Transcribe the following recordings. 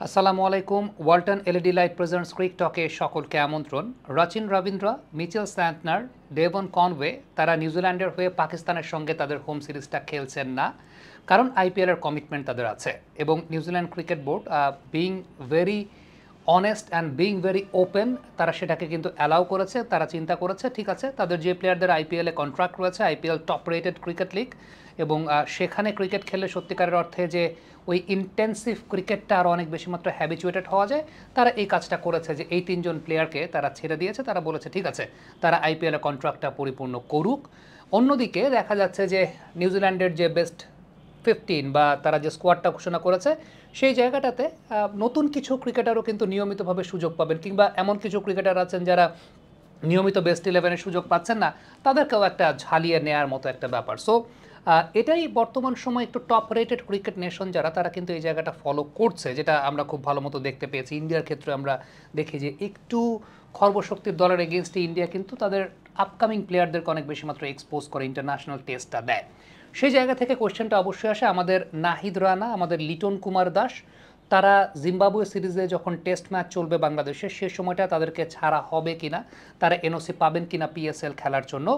আসসালামু আলাইকুম। Walton LED light presents ক্রিক টকে সকলকে আমন্ত্রণ। Rachin Rabindra, Mitchell Santner, Devon Conway তারা নিউজিল্যান্ডের হয়ে পাকিস্তানের সঙ্গে তাদের হোম সিরিজটা খেলছেন না, কারণ আইপিএলের কমিটমেন্ট তাদের আছে। এবং New Zealand cricket board being very honest and being very open, তারা সেটাকে কিন্তু অ্যালাউ করেছে। তারা চিন্তা করেছে ঠিক আছে, তাদের যে প্লেয়ারদের আইপিএলে কন্ট্রাক্ট রয়েছে, IPL top rated cricket league, এবং সেখানে ক্রিকেট খেললে সত্যিকারের অর্থে যে ওই ইন্টেন্সিভ ক্রিকেটটা আরও অনেক বেশি মাত্র হ্যাবিচুয়েটেড হওয়া যায়, তারা এই কাজটা করেছে যে এই তিনজন প্লেয়ারকে তারা ছেড়ে দিয়েছে। তারা বলেছে ঠিক আছে, তারা আইপিএলে কন্ট্রাক্টটা পরিপূর্ণ করুক। অন্যদিকে দেখা যাচ্ছে যে নিউজিল্যান্ডের যে বেস্ট 15 বা তারা যে স্কোয়াডটা ঘোষণা করেছে, সেই জায়গাটাতে নতুন কিছু ক্রিকেটারও কিন্তু নিয়মিতভাবে সুযোগ পাবেন, কিংবা এমন কিছু ক্রিকেটার আছেন যারা নিয়মিত বেস্ট 11-এর সুযোগ পাচ্ছেন না, তাদেরকেও একটা ঝালিয়ে নেওয়ার মতো একটা ব্যাপার। সো এটাই বর্তমান সময় একটু টপ রেটেড ক্রিকেট নেশন যারা, তারা কিন্তু এই জায়গাটা ফলো করছে, যেটা আমরা খুব ভালো মতো দেখতে পেয়েছি। ইন্ডিয়ার ক্ষেত্রে আমরা দেখি যে একটু খর্বশক্তির দলের এগেনস্টে ইন্ডিয়া কিন্তু তাদের আপকামিং প্লেয়ারদেরকে অনেক বেশি মাত্র এক্সপোজ করে, ইন্টারন্যাশনাল টেস্টটা দেয়। সেই জায়গা থেকে কোয়েশ্চেনটা অবশ্যই আসে আমাদের নাহিদ রানা, আমাদের লিটন কুমার দাস, তারা জিম্বাবুয়ে সিরিজে যখন টেস্ট ম্যাচ চলবে বাংলাদেশে, সে সময়টা তাদেরকে ছাড়া হবে কিনা, তারা এনওসি পাবেন কিনা পিএসএল খেলার জন্য,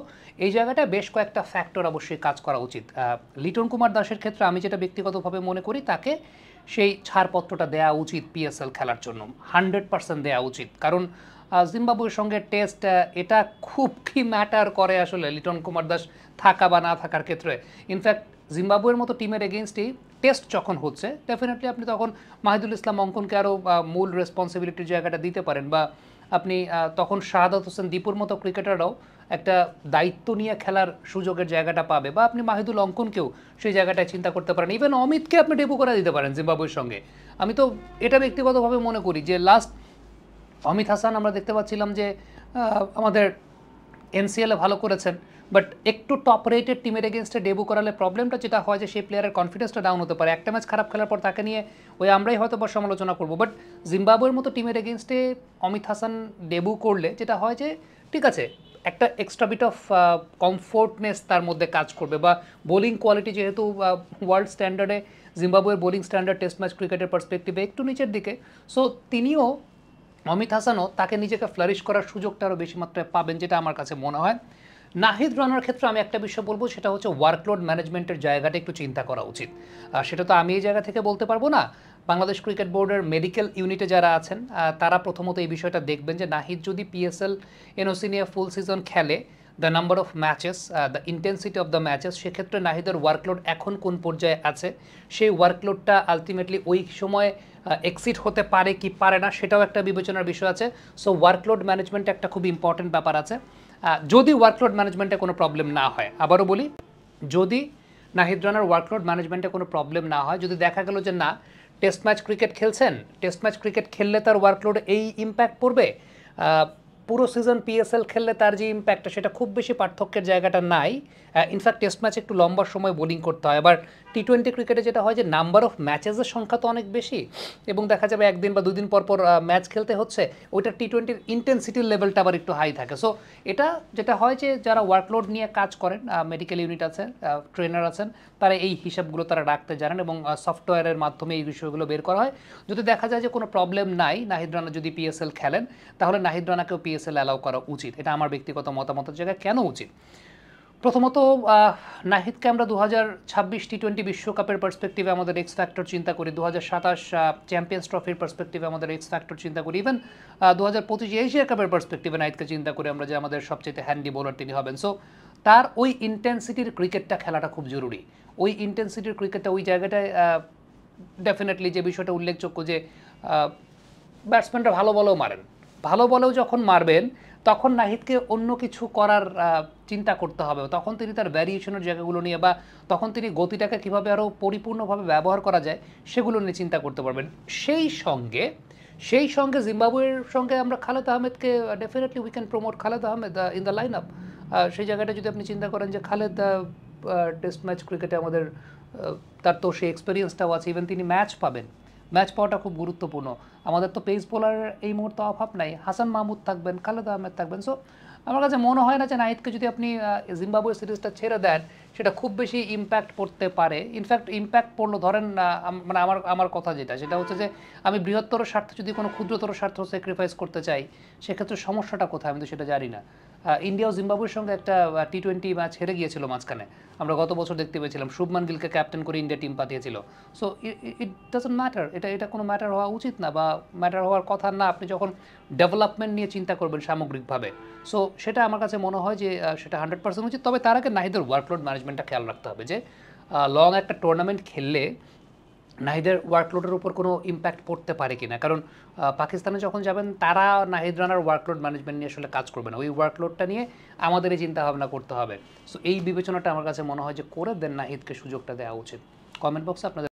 এই জায়গাটা বেশ কয়েকটা ফ্যাক্টর অবশ্যই কাজ করা উচিত। লিটন কুমার দাসের ক্ষেত্রে আমি যেটা ব্যক্তিগতভাবে মনে করি, তাকে সেই ছাড়পত্রটা দেওয়া উচিত পিএসএল খেলার জন্য, 100% দেওয়া উচিত। কারণ জিম্বাবুয়ের সঙ্গে টেস্ট, এটা খুব কি ম্যাটার করে আসলে লিটন কুমার দাস থাকা বা না থাকার ক্ষেত্রে। ইনফ্যাক্ট জিম্বাবুয়ের মতো টিমের এগেনস্টেই টেস্ট যখন হচ্ছে, ডেফিনেটলি আপনি তখন মাহিদুল ইসলাম অঙ্কনকে আরও মূল রেসপন্সিবিলিটির জায়গাটা দিতে পারেন, বা আপনি তখন শাহাদাত হোসেন দীপুর মতো ক্রিকেটাররাও একটা দায়িত্ব নিয়ে খেলার সুযোগের জায়গাটা পাবে, বা আপনি মাহিদুল অঙ্কনকেও সেই জায়গাটায় চিন্তা করতে পারেন। ইভেন অমিতকে আপনি ডেবু করে দিতে পারেন জিম্বাবুয়ের সঙ্গে। আমি তো এটা ব্যক্তিগতভাবে মনে করি যে লাস্ট অমিত হাসান আমরা দেখতে পাচ্ছিলাম যে আমাদের এনসিএলে ভালো করেছেন, বাট একটু টপ রেটেড টিমের এগেনস্টে ডেবু করালে প্রবলেমটা যেটা হয় যে সেই প্লেয়ারের কনফিডেন্সটা ডাউন হতে পারে। একটা ম্যাচ খারাপ খেলার পর তাকে নিয়ে ওই আমরাই হয়তো বা সমালোচনা করবো, বাট জিম্বাবুয়ের মতো টিমের এগেনস্টে অমিত হাসান ডেবু করলে যেটা হয় যে ঠিক আছে, একটা এক্সট্রা বিট অফ কমফোর্টনেস তার মধ্যে কাজ করবে, বা বোলিং কোয়ালিটি যেহেতু ওয়ার্ল্ড স্ট্যান্ডার্ডে জিম্বাবুয়ের বোলিং স্ট্যান্ডার্ড টেস্ট ম্যাচ ক্রিকেটের পার্সপেক্টিভে একটু নিচের দিকে, সো তিনিও অমিত হাসানও তাকে নিজেকে ফ্লারিশ করার সুযোগটা আরও বেশি মাত্রায় পাবেন, যেটা আমার কাছে মনে হয়। নাহিদ রানার ক্ষেত্রে আমি একটা বিষয় বলবো, সেটা হচ্ছে ওয়ার্কলোড ম্যানেজমেন্টের জায়গাটা একটু চিন্তা করা উচিত। সেটা তো আমি এই জায়গা থেকে বলতে পারবো না। বাংলাদেশ ক্রিকেট বোর্ডের মেডিকেল ইউনিটে যারা আছেন, তারা প্রথমত এই বিষয়টা দেখবেন যে নাহিদ যদি পিএসএল এনওসি নিয়ে ফুল সিজন খেলে, the number of matches, the intensity of the matches, সেক্ষেত্রে নাহিদের ওয়ার্কলোড এখন কোন পর্যায়ে আছে, সেই ওয়ার্কলোডটা আলটিমেটলি ওই সময় এক্সিট হতে পারে কি পারে না, সেটাও একটা বিবেচনার বিষয় আছে। সো ওয়ার্কলোড ম্যানেজমেন্ট একটা খুব ইম্পর্টেন্ট ব্যাপার আছে। যদি ওয়ার্কলোড ম্যানেজমেন্টে কোনো প্রবলেম না হয়, আবারও বলি, যদি নাহিদ রানার ওয়ার্কলোড ম্যানেজমেন্টে কোনো প্রবলেম না হয়, যদি দেখা গেল যে না, টেস্ট ম্যাচ ক্রিকেট খেলছেন, টেস্ট ম্যাচ ক্রিকেট খেললে তার ওয়ার্কলোড এই ইম্প্যাক্ট পড়বে, পুরো সিজন পিএসএল খেললে তার যে ইম্প্যাক্টটা সেটা খুব বেশি পার্থক্যের জায়গাটা নাই। ইনফ্যাক্ট টেস্ট ম্যাচে একটু লম্বা সময় বোলিং করতে হয়। আবার টি-20 ক্রিকেটে যেটা হয় যে নাম্বার অফ ম্যাচেসের সংখ্যা তো অনেক বেশি, এবং দেখা যাবে একদিন বা দুদিন পর পর ম্যাচ খেলতে হচ্ছে, ওইটা টি-20-র ইন্টেন্সিটির লেভেলটা আবার একটু হাই থাকে। সো এটা যেটা হয় যে যারা ওয়ার্কলোড নিয়ে কাজ করেন, মেডিকেল ইউনিট আছে, ট্রেনার আছেন, তারা এই হিসাবগুলো তারা রাখতে জানেন, এবং সফটওয়্যারের মাধ্যমে এই বিষয়গুলো বের করা হয়। যদি দেখা যায় যে কোনো প্রবলেম নাই, নাহিদ রানা যদি পিএসএল খেলেন, তাহলে নাহিদ রানাকেও পিএসএল অ্যালাউ করা উচিত। এটা আমার ব্যক্তিগত মতামতের জায়গায় কেন উচিত। প্রথমত, নাহিদকে আমরা 2026 টি-20 বিশ্বকাপের পার্সপেক্টিভে আমাদের এক্স ফ্যাক্টর চিন্তা করি, 2027 চ্যাম্পিয়ন্স ট্রফির পার্সপেক্টিভে আমাদের এক্স ফ্যাক্টর চিন্তা করি, ইভেন 2025 এশিয়া কাপের পার্সপেক্টিভে নাহিদকে চিন্তা করি আমরা যে আমাদের সবচেয়ে হ্যান্ডি বোলার তিনি হবেন। সো তার ওই ইন্টেন্সিটির ক্রিকেটটা খেলাটা খুব জরুরি। ওই ইন্টেন্সিটির ক্রিকেটটা ওই জায়গাটায় ডেফিনেটলি যে বিষয়টা উল্লেখযোগ্য যে ব্যাটসম্যানরা ভালো বলেও মারেন, ভালো বলেও যখন মারবেন, তখন নাহিদকে অন্য কিছু করার চিন্তা করতে হবে। তখন তিনি তার ভ্যারিয়েশনের জায়গাগুলো নিয়ে, বা তখন তিনি গতিটাকে কীভাবে আরও পরিপূর্ণভাবে ব্যবহার করা যায় সেগুলো নিয়ে চিন্তা করতে পারবেন। সেই সঙ্গে জিম্বাবুয়ের সঙ্গে আমরা খালেদ আহমেদকে definitely we can promote Khaled Ahmed in the line up. সেই জায়গাটা যদি আপনি চিন্তা করেন যে খালেদ টেস্ট ম্যাচ ক্রিকেটে আমাদের তার তো সেই এক্সপিরিয়েন্সটাও আছে, ইভেন তিনি ম্যাচ পাবেন, ম্যাচ পাওয়াটা খুব গুরুত্বপূর্ণ। আমাদের তো পেস বোলার এই মুহূর্তে অভাব নাই, হাসান মাহমুদ থাকবেন, খালেদ আহমেদ থাকবেন। সো আমার কাছে মনে হয় না যে নাহিদকে যদি আপনি জিম্বাবুয়ে সিরিজটা ছেড়ে দেন, সেটা খুব বেশি ইম্প্যাক্ট পড়তে পারে। ইনফ্যাক্ট ইম্প্যাক্ট পড়লো ধরেন মানে আমার আমার কথা যেটা সেটা হচ্ছে যে আমি বৃহত্তর স্বার্থে যদি কোনো ক্ষুদ্রতর স্বার্থ স্যাক্রিফাইস করতে চাই সেক্ষেত্রে সমস্যাটা কোথায় আমি তো সেটা জানি না। ইন্ডিয়া ও জিম্বাবুয়ের সঙ্গে একটা টি-20 ম্যাচ হেরে গিয়েছিল মাঝখানে, আমরা গত বছর দেখতে পেয়েছিলাম শুভমান গিলকে ক্যাপ্টেন করে ইন্ডিয়া টিম পাঠিয়েছিল। সো ইট ডাজন্ট ম্যাটার, এটা এটা কোনো ম্যাটার হওয়া উচিত না বা ম্যাটার হওয়ার কথা না আপনি যখন ডেভেলপমেন্ট নিয়ে চিন্তা করবেন সামগ্রিকভাবে। সো সেটা আমার কাছে মনে হয় যে সেটা 100% উচিত। তবে তার আগে নাহিদের ওয়ার্কলোড ম্যানেজমেন্টটা খেয়াল রাখতে হবে যে লং একটা টুর্নামেন্ট খেললে নাহিদের ওয়ার্কলোডের উপর কোনো ইম্প্যাক্ট পড়তে পারে কিনা, কারণ পাকিস্তানে যখন যাবেন তারা নাহিদ রানার ওয়ার্কলোড ম্যানেজমেন্ট নিয়ে আসলে কাজ করবে না, ওই ওয়ার্কলোডটা নিয়ে আমাদেরই চিন্তা ভাবনা করতে হবে। সো এই বিবেচনাটা আমার কাছে মনে হয় যে করে দেন নাহিদকে সুযোগটা দেওয়া উচিত। কমেন্ট বক্সে আপনাদের